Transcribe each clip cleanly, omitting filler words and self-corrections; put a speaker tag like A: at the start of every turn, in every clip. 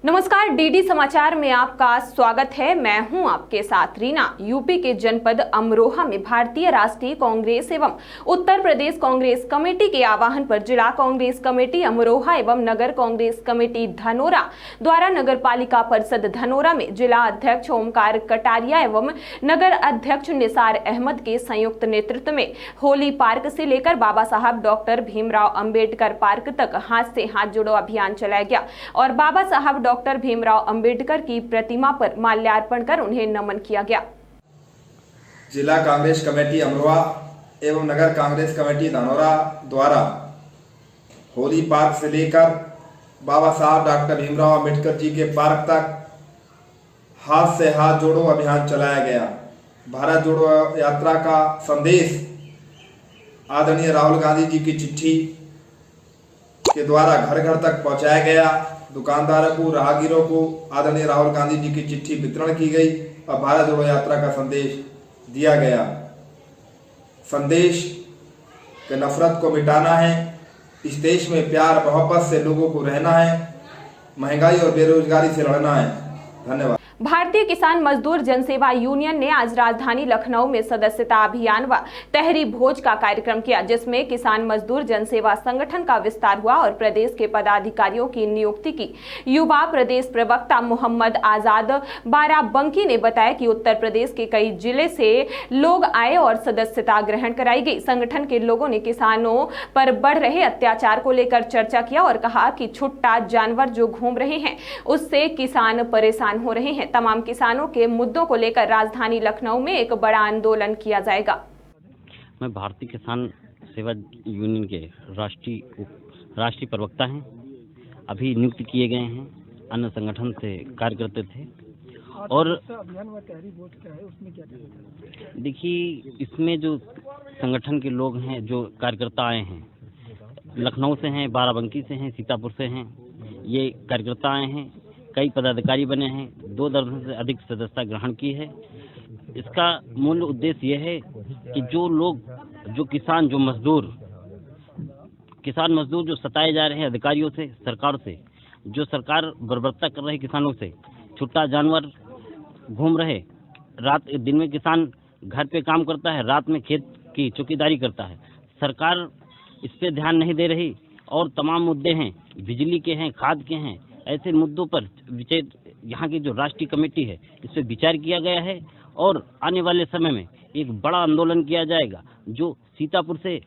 A: नमस्कार, डीडी समाचार में आपका स्वागत है। मैं हूं आपके साथ रीना। यूपी के जनपद अमरोहा में भारतीय राष्ट्रीय कांग्रेस एवं उत्तर प्रदेश कांग्रेस कमेटी के आह्वान पर जिला कांग्रेस कमेटी अमरोहा एवं नगर कांग्रेस कमेटी धनोरा द्वारा नगर पालिका परिषद धनोरा में जिला अध्यक्ष ओमकार कटारिया एवं नगर अध्यक्ष निसार अहमद के संयुक्त नेतृत्व में होली पार्क से लेकर बाबा साहब डॉक्टर भीमराव अंबेडकर पार्क तक हाथ से हाथ जोड़ो अभियान चलाया गया और बाबा साहब डॉक्टर भीमराव अंबेडकर की प्रतिमा पर माल्यार्पण कर उन्हें नमन किया गया।
B: जिला कांग्रेस कमेटी अमरोहा एवं नगर कांग्रेस कमेटी धनोरा द्वारा होली पार्क से लेकर बाबा साहब डॉक्टर भीमराव अंबेडकर जी के पार्क तक हाथ से हाथ जोड़ो अभियान चलाया गया। भारत जोड़ो यात्रा का संदेश आदरणीय राहुल गांधी जी की चिट्ठी के द्वारा घर घर तक पहुंचाया गया। दुकानदारों को, राहगीरों को आदरणीय राहुल गांधी जी की चिट्ठी वितरण की गई और भारत जोड़ो यात्रा का संदेश दिया गया। संदेश कि नफरत को मिटाना है, इस देश में प्यार मोहब्बत से लोगों को रहना है, महंगाई और बेरोजगारी से लड़ना है। धन्यवाद।
A: भारतीय किसान मजदूर जनसेवा यूनियन ने आज राजधानी लखनऊ में सदस्यता अभियान व तहरी भोज का कार्यक्रम किया, जिसमें किसान मजदूर जनसेवा संगठन का विस्तार हुआ और प्रदेश के पदाधिकारियों की नियुक्ति की। युवा प्रदेश प्रवक्ता मोहम्मद आजाद बाराबंकी ने बताया कि उत्तर प्रदेश के कई जिले से लोग आए और सदस्यता ग्रहण कराई गई। संगठन के लोगों ने किसानों पर बढ़ रहे अत्याचार को लेकर चर्चा किया और कहा कि छुट्टा जानवर जो घूम रहे हैं उससे किसान परेशान हो रहे हैं। तमाम किसानों के मुद्दों को लेकर राजधानी लखनऊ में एक बड़ा आंदोलन किया जाएगा।
C: मैं भारतीय किसान सेवा यूनियन के राष्ट्रीय प्रवक्ता हैं। अभी नियुक्त किए गए हैं, अन्य संगठन से कार्य करते थे। और देखिए, इसमें जो संगठन के लोग हैं, जो कार्यकर्ता आए हैं, लखनऊ से हैं, बाराबंकी से हैं, सीतापुर से हैं, ये कार्यकर्ता आए हैं। कई पदाधिकारी बने हैं, 2 दर्जन से अधिक सदस्यता ग्रहण की है। इसका मूल उद्देश्य यह है कि जो लोग, जो किसान, जो किसान मजदूर जो सताए जा रहे हैं अधिकारियों से, सरकार से, जो सरकार बर्बरता कर रही किसानों से, छुट्टा जानवर घूम रहे, रात दिन में किसान घर पे काम करता है, रात में खेत की चौकीदारी करता है, सरकार इस पे ध्यान नहीं दे रही। और तमाम मुद्दे हैं, बिजली के हैं, खाद के हैं, ऐसे मुद्दों पर यहाँ की जो राष्ट्रीय कमेटी है इस पर विचार किया गया है और आने वाले समय में एक बड़ा आंदोलन किया जाएगा। जो सीतापुर से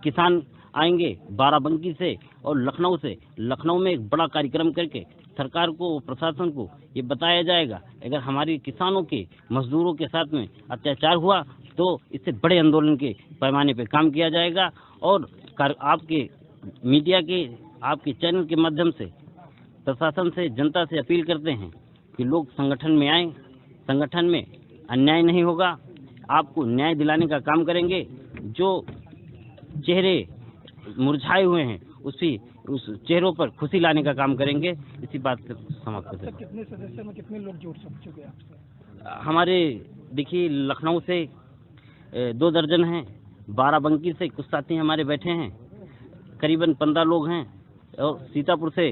C: किसान आएंगे, बाराबंकी से और लखनऊ से, लखनऊ में एक बड़ा कार्यक्रम करके सरकार को, प्रशासन को ये बताया जाएगा अगर हमारे किसानों के, मजदूरों के साथ में अत्याचार हुआ तो इससे बड़े आंदोलन के पैमाने पर काम किया जाएगा। और आपके मीडिया के, आपके चैनल के माध्यम से प्रशासन से, जनता से अपील करते हैं कि लोग संगठन में आएं। संगठन में अन्याय नहीं होगा, आपको न्याय दिलाने का काम करेंगे। जो चेहरे मुरझाए हुए हैं उस चेहरों पर खुशी लाने का काम करेंगे। इसी बात से समाप्त करते हैं।
D: कितने सदस्य में कितने लोग जुड़ चुके हैं आपसे?
C: हमारे देखिए, लखनऊ से 2 दर्जन हैं, बाराबंकी से कुछ साथी हमारे बैठे हैं, करीबन 15 लोग हैं, और सीतापुर से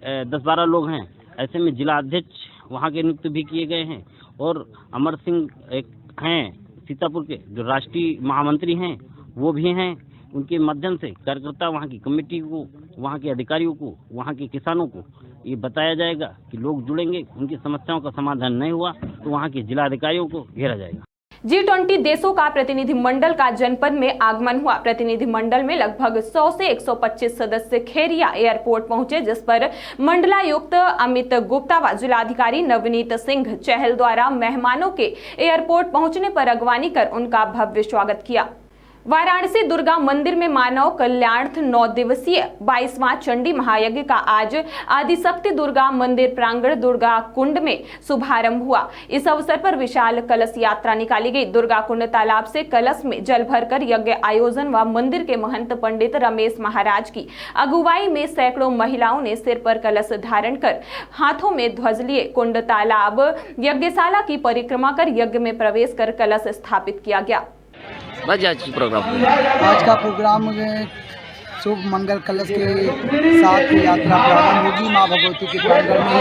C: 10-12 लोग हैं। ऐसे में जिला अध्यक्ष वहाँ के नियुक्त भी किए गए हैं। और अमर सिंह एक हैं सीतापुर के, जो राष्ट्रीय महामंत्री हैं, वो भी हैं। उनके माध्यम से कार्यकर्ता, वहाँ की कमेटी को, वहाँ के अधिकारियों को, वहाँ के किसानों को ये बताया जाएगा कि लोग जुड़ेंगे। उनकी समस्याओं का समाधान नहीं हुआ तो वहाँ के जिला अधिकारियों को घेरा जाएगा।
A: G20 देशों का प्रतिनिधिमंडल का जनपद में आगमन हुआ। प्रतिनिधिमंडल में लगभग 100 से 125 सदस्य खेरिया एयरपोर्ट पहुंचे, जिस पर मंडलायुक्त अमित गुप्ता व जिलाधिकारी नवनीत सिंह चहल द्वारा मेहमानों के एयरपोर्ट पहुंचने पर अगवानी कर उनका भव्य स्वागत किया। वाराणसी दुर्गा मंदिर में मानव कल्याणार्थ 9 दिवसीय 22वां चंडी महायज्ञ का आज आदिशक्ति दुर्गा मंदिर प्रांगण दुर्गा कुंड में शुभारंभ हुआ। इस अवसर पर विशाल कलश यात्रा निकाली गई। दुर्गा कुंड तालाब से कलश में जल भरकर यज्ञ आयोजन व मंदिर के महंत पंडित रमेश महाराज की अगुवाई में सैकड़ों महिलाओं ने सिर पर कलश धारण कर हाथों में ध्वज लिए कुंड तालाब यज्ञशाला की परिक्रमा कर यज्ञ में प्रवेश कर कलश स्थापित किया गया।
E: आज का प्रोग्राम शुभ मंगल कलश के साथ यात्रा प्रारंभ होगी। माँ भगवती के प्रांगण में ही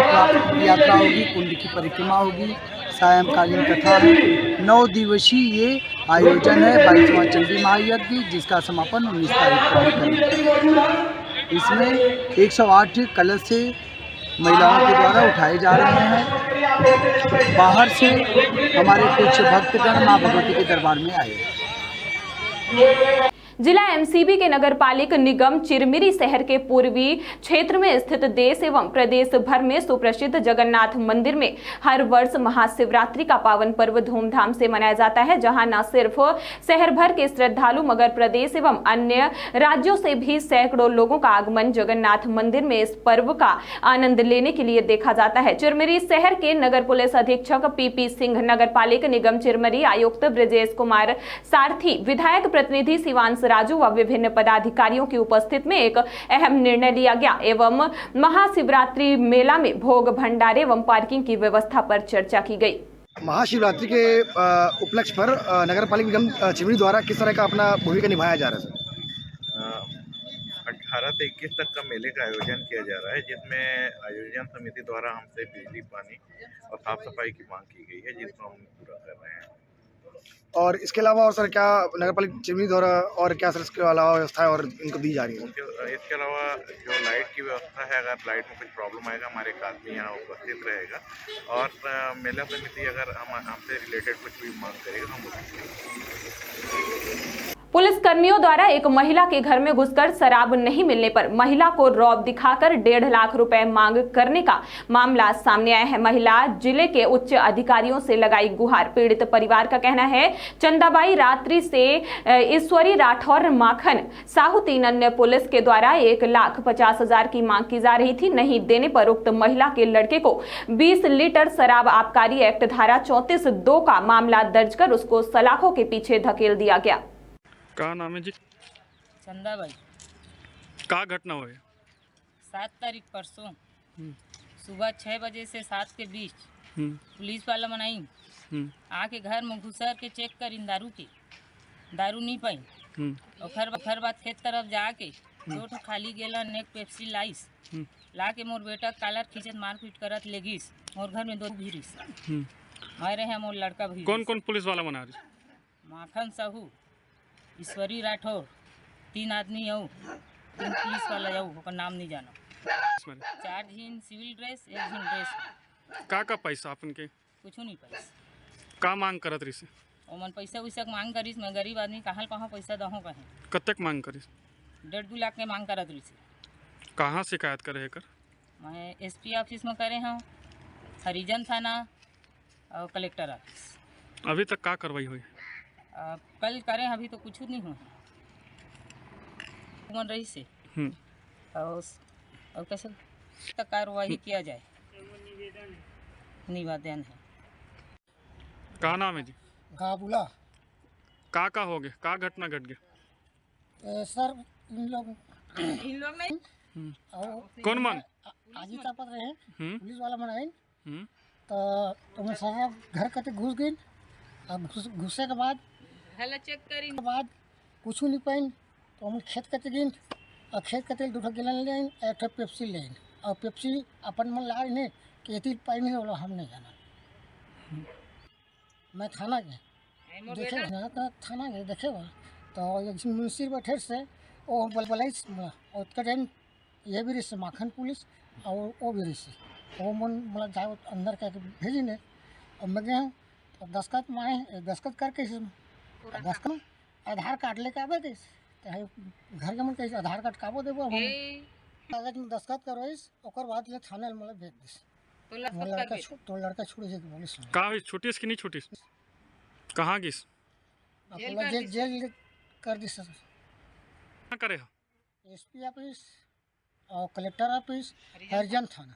E: यात्रा होगी, कुंड की परिक्रमा होगी, सायंकालीन कथा है। 9 दिवसीय ये आयोजन है 22वां चंडी महायज्ञ, जिसका समापन 19 तारीख को करेंगे। इसमें 108 कलश से महिलाओं के द्वारा उठाए जा रहे हैं। बाहर से हमारे कुछ भक्तगण माँ भगवती के दरबार में आए हैं।
A: जिला एमसीबी के नगरपालिक निगम चिरमिरी शहर के पूर्वी क्षेत्र में स्थित देश एवं प्रदेश भर में सुप्रसिद्ध जगन्नाथ मंदिर में हर वर्ष महाशिवरात्रि का पावन पर्व धूमधाम से मनाया जाता है, जहां न सिर्फ शहर भर के श्रद्धालु मगर प्रदेश एवं अन्य राज्यों से भी सैकड़ों लोगों का आगमन जगन्नाथ मंदिर में इस पर्व का आनंद लेने के लिए देखा जाता है। चिरमिरी शहर के नगर पुलिस अधीक्षक पीपी सिंह, नगरपालिक निगम चिरमिरी आयुक्त ब्रजेश कुमार सारथी, विधायक प्रतिनिधि शिवांश राजू व विभिन्न पदाधिकारियों की उपस्थित में एक अहम निर्णय लिया गया एवं महाशिवरात्रि मेला में भोग भंडारे एवं पार्किंग की व्यवस्था पर चर्चा की गई।
F: महाशिवरात्रि के उपलक्ष्य पर नगरपालिका निगम चिरमिरी द्वारा किस तरह का अपना भूमिका निभाया जा रहा है?
G: 18 से 21 तक का मेले का आयोजन किया जा रहा है, जिसमें आयोजन समिति द्वारा हमसे बिजली, पानी और साफ सफाई की मांग की गई है, जिसको हम पूरा कर रहे हैं।
F: और इसके अलावा और सर क्या नगरपालिका चिरमिरी द्वारा और क्या सर इसके अलावा व्यवस्था है और इनको दी जा रही है?
G: इसके अलावा जो लाइट की व्यवस्था है, अगर लाइट में कुछ प्रॉब्लम आएगा, हमारे एक आदमी यहाँ उपस्थित रहेगा और मेला समिति अगर हमसे रिलेटेड कुछ भी मांग करेगा हम
A: पुलिस कर्मियों द्वारा एक महिला के घर में घुसकर शराब नहीं मिलने पर महिला को रौब दिखाकर 1.5 लाख रुपए मांग करने का मामला सामने आया है। महिला जिले के उच्च अधिकारियों से लगाई गुहार। पीड़ित परिवार का कहना है चंदाबाई रात्रि से ईश्वरी राठौर, माखन साहू, 3 अन्य पुलिस के द्वारा 1,50,000 की मांग की जा रही थी। नहीं देने पर उक्त महिला के लड़के को 20 लीटर शराब आबकारी एक्ट धारा 34(2) का मामला दर्ज कर उसको सलाखों के पीछे धकेल दिया गया।
H: का नाम है जी?
I: चंदाबाई।
H: का घटना हुई?
I: 7 तारीख परसों सुबह 6 बजे से 7 के बीच पुलिस वाला मनाई आके घर में घुसर के चेक कर दारू की दारू नहीं पाई और घर बाद खेत तरफ जाके 2 खाली गेला नेक पेप्सी लाइस ला के मोर बेटा कालर खींचत मारपीट करत लेगिस। मोर घर में 2 भीरिस मारे हैं, मोर लड़का भी।
H: कौन कौन पुलिस वाला मना रही?
I: माखन साहू, ईश्वरी राठौर, 3 आदमी यऊ, 3 पुलिस वाला यऊ, ओकर नाम नहीं जाना। 4 झीन सिविल ड्रेस, 1 झीन ड्रेस।
H: का पैसा अपन के?
I: कुछ नहीं पैसा।
H: का मांग करत रही?
I: ओमन पैसा वैसा मांग करिस, मैं गरीब आदमी कहाँ कहाँ पैसा दहो कहीं।
H: कतक मांग करिस?
I: 1.5-2 लाख के मांग करत रही।
H: कहाँ शिकायत करे कर?
I: मैं एसपी ऑफिस में करे हूँ, हरिजन थाना और कलेक्टर ऑफिस।
H: अभी तक का कार्रवाई हुई?
I: कल करें, अभी तो कुछ नहीं हुआ। मन रही से और कैसे तक कार्रवाई किया जाए, निवेदन है।
H: का नाम है जी?
D: गाबुला।
H: का हो गया? का घटना घट गया?
D: सर इन लोग नहीं
H: कौन मन
D: आज ही तापत रहे पुलिस वाला मनाइन तो मैं सारा घर कते घुस गई। अब घुसे के बाद
I: चेक करी
D: के बाद कुछ नहीं पाइन तो हम खेत कते गई और खेत कते 2 गिलन लेन, 1 पेप्सी लेन और पेप्सी अपन मन ला नहीं कि एती पाइन है बोला हम नहीं जाना। मैं थाना गए देखे ना तो थाना गए देखे बा तो एक मुंशी बैठे से वो बोलाइस और टाइम ये भी रिश्ते माखन पुलिस और वो भी रिश्ते वो मन मतलब जाओ अंदर करके भेजी ने और मैं गया तो दस्खत माए दस्खत करके दस्खत आधार कार्ड लेके आवे थे घर के मन कैसे आधार कार्ड काबो देबो हम कागज में दस्खत करवाइस ओकर बाद ले थाने में मतलब भेज दिस तो लड़का छूट जे पुलिस
H: का हुई? छुट्टीस कि नहीं छुट्टीस? कहाँ गिस?
D: जेल कर दिस सर।
H: क्या करे?
D: एसपी ऑफिस और कलेक्टर ऑफिस, हरिजन थाना।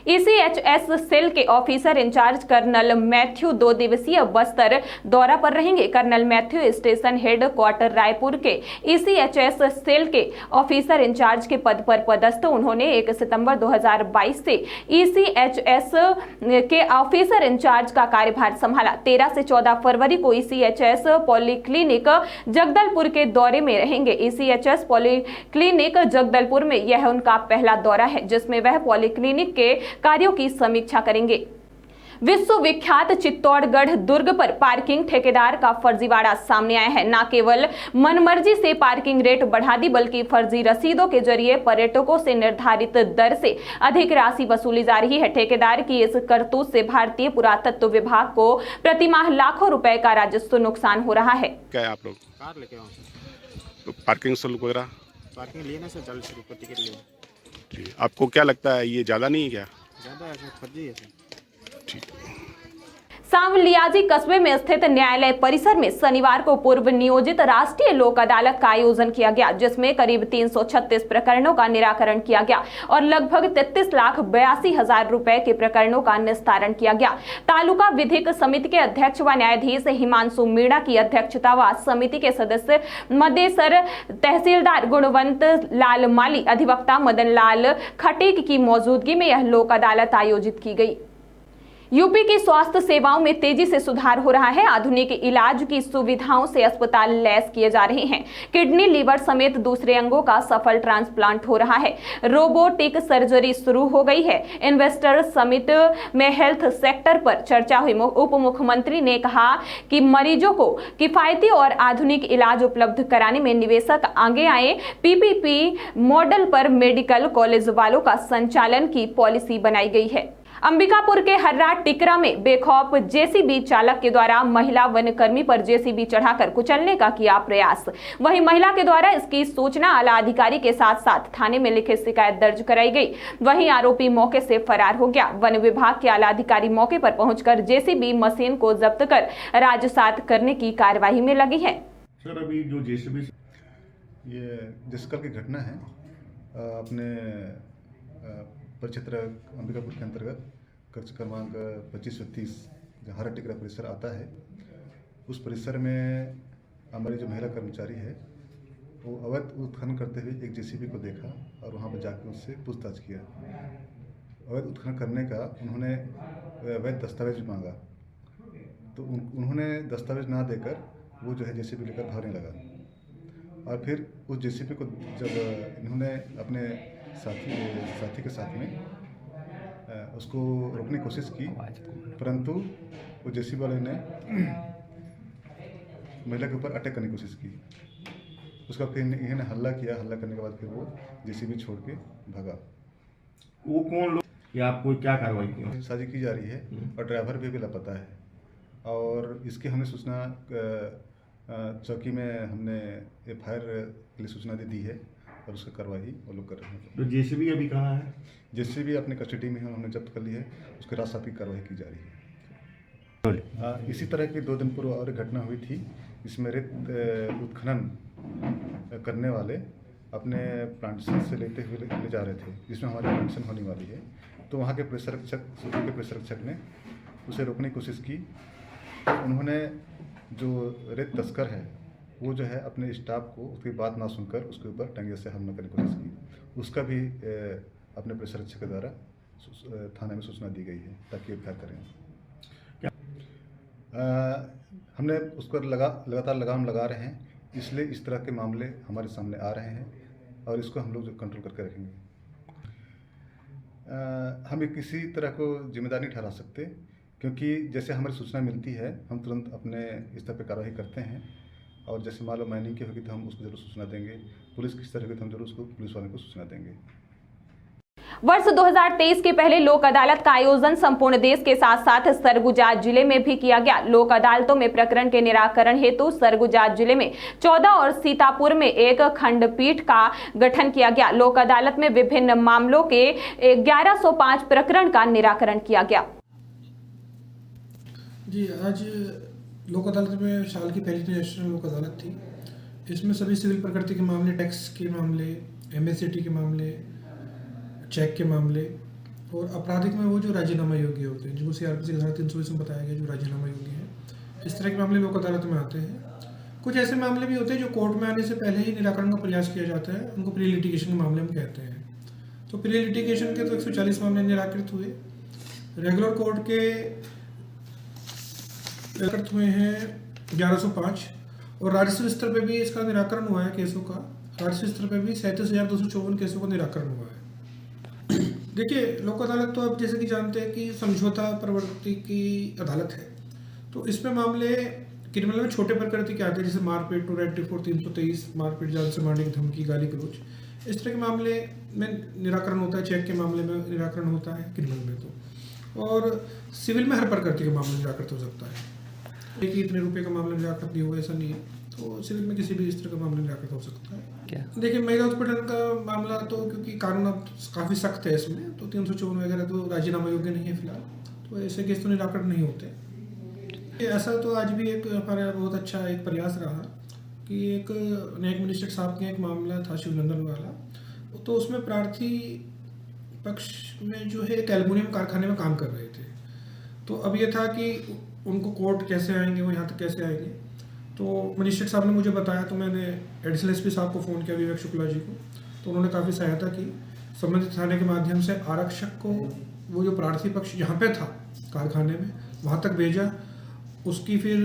A: ECHS सेल के ऑफिसर इंचार्ज कर्नल मैथ्यू 2 दिवसीय बस्तर दौरा पर रहेंगे। Colonel Matthew station headquarter Raipur के ECHS सेल के ऑफिसर इंचार्ज के पद पर पदस्थ। उन्होंने 1 सितंबर 2022 से ECHS के ऑफिसर इंचार्ज का कार्यभार संभाला। 13 से 14 फरवरी को ECHS पॉलीक्लिनिक जगदलपुर के दौरे में रहेंगे। ECHS पॉलीक्लिनिक जगदलपुर में यह उनका पहला दौरा है, जिसमें वह पॉलीक्लिनिक के कार्यों की समीक्षा करेंगे। विश्वविख्यात चित्तौड़गढ़ दुर्ग पर पार्किंग ठेकेदार का फर्जीवाड़ा सामने आया है। न केवल मनमर्जी से पार्किंग रेट बढ़ा दी, बल्कि फर्जी रसीदों के जरिए पर्यटकों से निर्धारित दर से अधिक राशि वसूली जा रही है। ठेकेदार की इस करतूत से भारतीय पुरातत्व विभाग को प्रतिमाह लाखों रुपए का राजस्व नुकसान हो रहा है।
J: क्या है आप लोग कार लेके आओ तो पार्किंग शुल्क वगैरह पार्किंग लेने से 40 रुपये टिकट ले। आपको क्या लगता है ये ज़्यादा नहीं है क्या? ज़्यादा है, फर्जी है। ठीक।
A: सांवलियाजी कस्बे में स्थित न्यायालय परिसर में शनिवार को पूर्व नियोजित राष्ट्रीय लोक अदालत का आयोजन किया गया, जिसमें करीब 336 प्रकरणों का निराकरण किया गया और लगभग 33,82,000 रुपए के प्रकरणों का निस्तारण किया गया। तालुका विधिक समिति के अध्यक्ष व न्यायाधीश हिमांशु मीणा की अध्यक्षता व समिति के सदस्य मदेसर तहसीलदार गुणवंत लाल माली, अधिवक्ता मदन लाल खटीक की मौजूदगी में यह लोक अदालत आयोजित की गई। यूपी की स्वास्थ्य सेवाओं में तेजी से सुधार हो रहा है। आधुनिक इलाज की सुविधाओं से अस्पताल लैस किए जा रहे हैं। किडनी, लीवर समेत दूसरे अंगों का सफल ट्रांसप्लांट हो रहा है। रोबोटिक सर्जरी शुरू हो गई है। इन्वेस्टर समिट में हेल्थ सेक्टर पर चर्चा हुई। उप मुख्यमंत्री ने कहा कि मरीजों को किफायती और आधुनिक इलाज उपलब्ध कराने में निवेशक आगे आए। PPP मॉडल पर मेडिकल कॉलेज वालों का संचालन की पॉलिसी बनाई गई है। अंबिकापुर के हर्रा टिकरा में बेखौफ JCB चालक के द्वारा महिला वनकर्मी पर JCB चढ़ाकर कुचलने का किया प्रयास। वहीं महिला के द्वारा इसकी सूचना आला अधिकारी के साथ साथ थाने में लिखित शिकायत दर्ज कराई गई। वहीं आरोपी मौके से फरार हो गया। वन विभाग के आला अधिकारी मौके पर पहुंचकर JCB मशीन को जब्त कर राजसात करने की कार्यवाही में लगी है।
K: सर, अभी जो JCB ये जिस कल की घटना है अपने परिक्षेत्र अंबिकापुर के अंतर्गत कक्ष क्रमांक 2530 जहाँ हरा टिकरा परिसर आता है, उस परिसर में हमारी जो महिला कर्मचारी है वो अवैध उत्खनन करते हुए एक JCB को देखा और वहाँ पर जाकर उससे पूछताछ किया। अवैध उत्खनन करने का उन्होंने अवैध दस्तावेज मांगा, तो उन्होंने दस्तावेज ना देकर वो जो है JCB लेकर भागने लगा। और फिर उस JCB को जब इन्होंने अपने साथी के साथ में उसको रोकने की कोशिश की, परंतु वो JCB वाले ने महिला के ऊपर अटैक करने की कोशिश की। उसका फिर इन्होंने हल्ला किया। हल्ला करने के बाद फिर वो JCB छोड़ के भागा।
L: वो कौन लोग या आपको क्या कार्रवाई की?
K: साजिश की जा रही है और ड्राइवर भी लापता है। और इसकी हमने सूचना चौकी में हमने FIR के लिए सूचना दे दी है और उसका कार्रवाई वो लोग कर रहे हैं।
L: तो JCB अभी कहाँ है?
K: JCB अपने कस्टडी में है, हमने जब्त कर ली है। उसके राजसात की कार्रवाई की जा रही है। इसी तरह की 2 दिन पूर्व और एक घटना हुई थी, इसमें रेत उत्खनन करने वाले अपने प्लांटेशन से लेते हुए ले जा रहे थे, जिसमें हमारी प्लांटेशन होने वाली है। तो वहाँ के परिसरक्षक ने उसे रोकने की कोशिश की। उन्होंने जो रेत तस्कर है वो जो है अपने स्टाफ को उसकी बात ना सुनकर उसके ऊपर टंगे से हमला करने की कोशिश की। उसका भी अपने परिसरक्षक के द्वारा थाने में सूचना दी गई है ताकि FIR करें। हमने उस पर लगातार लगाम लगा रहे हैं, इसलिए इस तरह के मामले हमारे सामने आ रहे हैं और इसको हम लोग कंट्रोल करके रखेंगे। हम किसी तरह को जिम्मेदार नहीं ठहरा सकते, क्योंकि जैसे हमारी सूचना मिलती है हम तुरंत अपने स्तर पर कार्रवाई करते हैं। और जैसे मान लो माइनिंग की होगी तो हम उसको जरूर सूचना देंगे। पुलिस किस तरह होगी तो हम जरूर उसको पुलिस वालों को सूचना देंगे।
A: वर्ष 2023 के पहले लोक अदालत का आयोजन संपूर्ण देश के साथ साथ सरगुजा जिले में भी किया गया। लोक अदालतों में प्रकरण के निराकरण हेतु सरगुजा जिले में 14 और सीतापुर में एक खंडपीठ का गठन किया गया। लोक अदालत में विभिन्न मामलों के 1105 प्रकरण का निराकरण किया गया।
M: जी, आज लोक अदालत में साल की पहली नेशनल लोक अदालत थी। इसमें सभी सिविल प्रकृति के मामले, टैक्स के मामले, MSCT के मामले, चेक के मामले और आपराधिक में वो जो राजीनामा योग्य होते हैं, जिनको CRPC की धारा 320 में बताया गया, जो राजीनामा योग्य है, इस तरह के मामले लोक अदालत में आते हैं। कुछ ऐसे मामले भी होते हैं जो कोर्ट में आने से पहले ही निराकरण का प्रयास किया जाता है, उनको प्री लिटिगेशन के मामले हम कहते हैं। तो प्री लिटिगेशन के तो 140 मामले निराकृत हुए, रेगुलर कोर्ट के निराकृत हुए हैं 1105, और राजस्व स्तर पे भी इसका निराकरण हुआ है केसों का। राजस्व स्तर पे भी 37,254 केसों का निराकरण हुआ है। देखिए, लोक अदालत तो अब जैसे कि जानते हैं कि समझौता प्रवृत्ति की अदालत है, तो इसमें मामले क्रिमिनल में छोटे प्रकृति के आते हैं, जैसे मारपीट 294 323, मारपीट, जान से मारने की धमकी, गाली गलौज, इस तरह के मामले में निराकरण होता है। चेक के मामले में निराकरण होता है क्रिमिनल में तो, और सिविल में हर प्रकृति के मामले निराकृत हो सकता है। एक ही इतने रुपए का मामला निराकृत नहीं होगा ऐसा नहीं है, तो सिविल में किसी भी इस तरह का मामला निराकृत हो सकता है। क्या देखिए, महिला उत्पीड़न का मामला तो क्योंकि कानून अब काफ़ी सख्त है इसमें, तो 354 वगैरह तो राजीनामा योग्य नहीं है फिलहाल, तो ऐसे केस तो निराकरण नहीं होते। ऐसा तो आज भी एक हमारा बहुत अच्छा एक प्रयास रहा कि एक न्यायिक मजिस्ट्रेट साहब का एक मामला था शिवनंदन वाला, तो उसमें प्रार्थी पक्ष में जो है एक एल्युमिनियम कारखाने में काम कर रहे थे। तो अब ये था कि उनको कोर्ट कैसे आएंगे, वो यहाँ तक कैसे आएंगे। तो मजिस्ट्रेट साहब ने मुझे बताया, तो मैंने एडिशनल SP साहब को फ़ोन किया, विवेक शुक्ला जी को, तो उन्होंने काफ़ी सहायता की। संबंधित थाने के माध्यम से आरक्षक को वो जो प्रार्थी पक्ष जहाँ पे था कारखाने में, वहाँ तक भेजा। उसकी फिर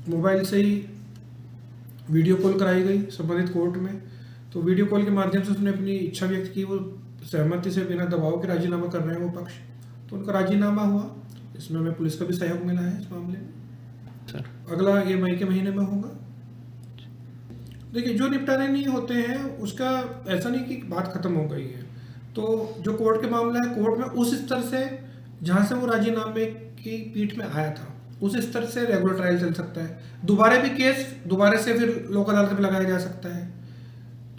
M: मोबाइल से ही वीडियो कॉल कराई गई संबंधित कोर्ट में। तो वीडियो कॉल के माध्यम से उसने अपनी इच्छा व्यक्त की, वो सहमति से बिना दबाव के राजीनामा कर रहे हैं वो पक्ष, तो उनका राजीनामा हुआ। इसमें हमें पुलिस का भी सहयोग मिला है इस मामले में। अगला ये मई के महीने में होगा। देखिए, जो निपटारे नहीं होते हैं उसका ऐसा नहीं कि बात खत्म हो गई है, तो जो कोर्ट के मामला है, कोर्ट में उस स्तर से जहाँ से वो राजीनामे की पीठ में आया था, उस स्तर से रेगुलर ट्रायल चल सकता है। दोबारा भी केस दोबारा से फिर लोक अदालत में लगाया जा सकता है,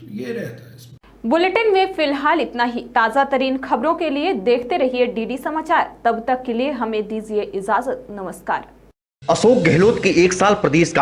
M: तो ये रहता है इसमें।
A: बुलेटिन में फिलहाल इतना ही। ताज़ा तरीन खबरों के लिए देखते रहिए DD समाचार। तब तक के लिए हमें दीजिए इजाजत। नमस्कार।
N: अशोक गहलोत के 1 साल प्रदेश का